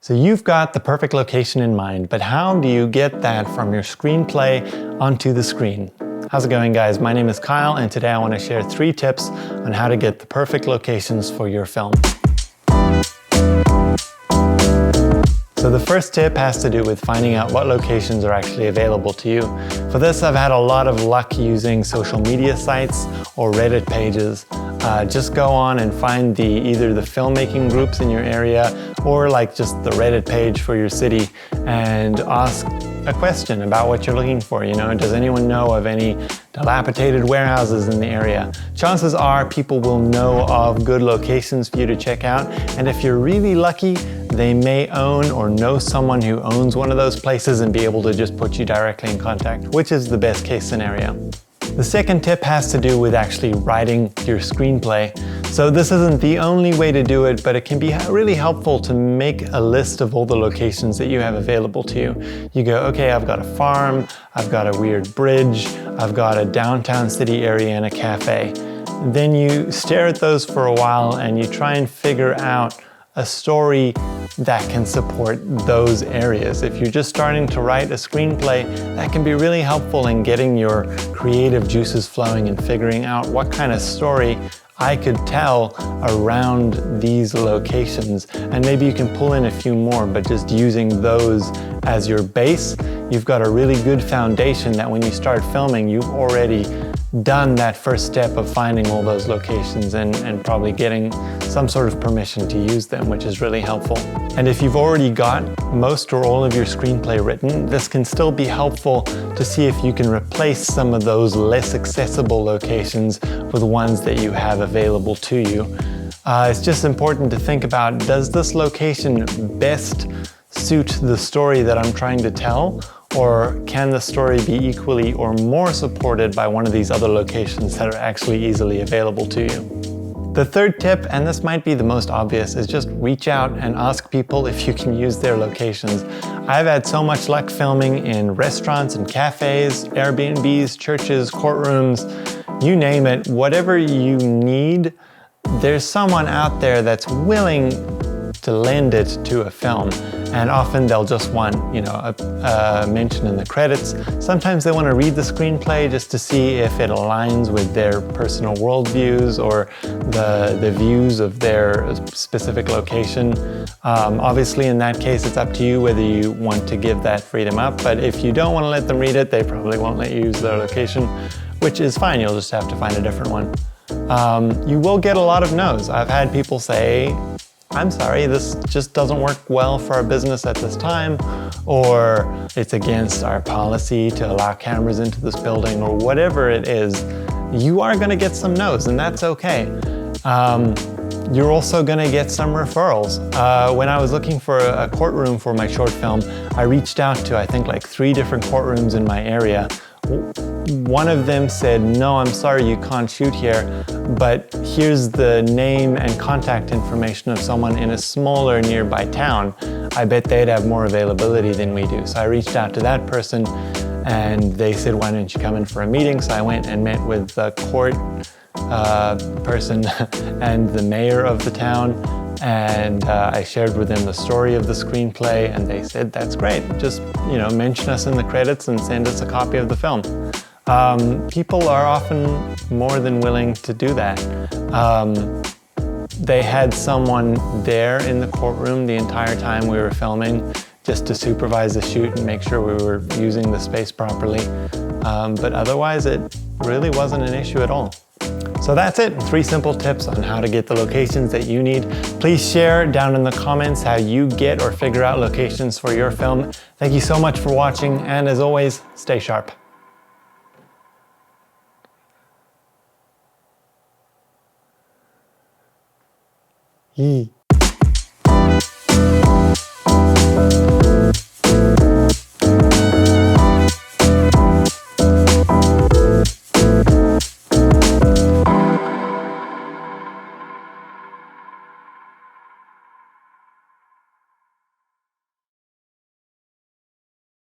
So you've got the perfect location in mind, but how do you get that from your screenplay onto the screen? How's it going, guys? My name is Kyle, and today I want to share 3 tips on how to get the perfect locations for your film. So the first tip has to do with finding out what locations are actually available to you. For this, I've had a lot of luck using social media sites or Reddit pages. Just go on and find either the filmmaking groups in your area or like just the Reddit page for your city and ask a question about what you're looking for. You know, does anyone know of any dilapidated warehouses in the area? Chances are people will know of good locations for you to check out, and if you're really lucky, they may own or know someone who owns one of those places and be able to just put you directly in contact, which is the best case scenario. The second tip has to do with actually writing your screenplay. So this isn't the only way to do it, but it can be really helpful to make a list of all the locations that you have available to you. You go, okay, I've got a farm, I've got a weird bridge, I've got a downtown city area and a cafe. Then you stare at those for a while and you try and figure out a story that can support those areas. If you're just starting to write a screenplay, that can be really helpful in getting your creative juices flowing and figuring out what kind of story I could tell around these locations. And maybe you can pull in a few more, but just using those as your base, you've got a really good foundation that when you start filming, you've already done that first step of finding all those locations and probably getting some sort of permission to use them, which is really helpful. And if you've already got most or all of your screenplay written, this can still be helpful to see if you can replace some of those less accessible locations with ones that you have available to you. It's just important to think about, does this location best suit the story that I'm trying to tell? Or can the story be equally or more supported by one of these other locations that are actually easily available to you? The third tip, and this might be the most obvious, is just reach out and ask people if you can use their locations. I've had so much luck filming in restaurants and cafes, Airbnbs, churches, courtrooms, you name it. Whatever you need, there's someone out there that's willing to lend it to a film. And often they'll just want, you know, a mention in the credits. Sometimes they want to read the screenplay just to see if it aligns with their personal worldviews or the views of their specific location. Obviously, in that case, it's up to you whether you want to give that freedom up. But if you don't want to let them read it, they probably won't let you use their location, which is fine. You'll just have to find a different one. You will get a lot of no's. I've had people say, I'm sorry, this just doesn't work well for our business at this time, or it's against our policy to allow cameras into this building, or whatever it is. You are going to get some no's, and that's okay. You're also going to get some referrals. When I was looking for a courtroom for my short film, I reached out to, I think, like 3 different courtrooms in my area. One of them said, no, I'm sorry, you can't shoot here, but here's the name and contact information of someone in a smaller nearby town. I bet they'd have more availability than we do. So I reached out to that person and they said, why don't you come in for a meeting? So I went and met with the court person and the mayor of the town, and I shared with them the story of the screenplay, and they said, that's great, just, you know, mention us in the credits and send us a copy of the film. People are often more than willing to do that. They had someone there in the courtroom the entire time we were filming just to supervise the shoot and make sure we were using the space properly. But otherwise, it really wasn't an issue at all. So that's it, 3 simple tips on how to get the locations that you need. Please share down in the comments how you get or figure out locations for your film. Thank you so much for watching, and as always, stay sharp. Yee.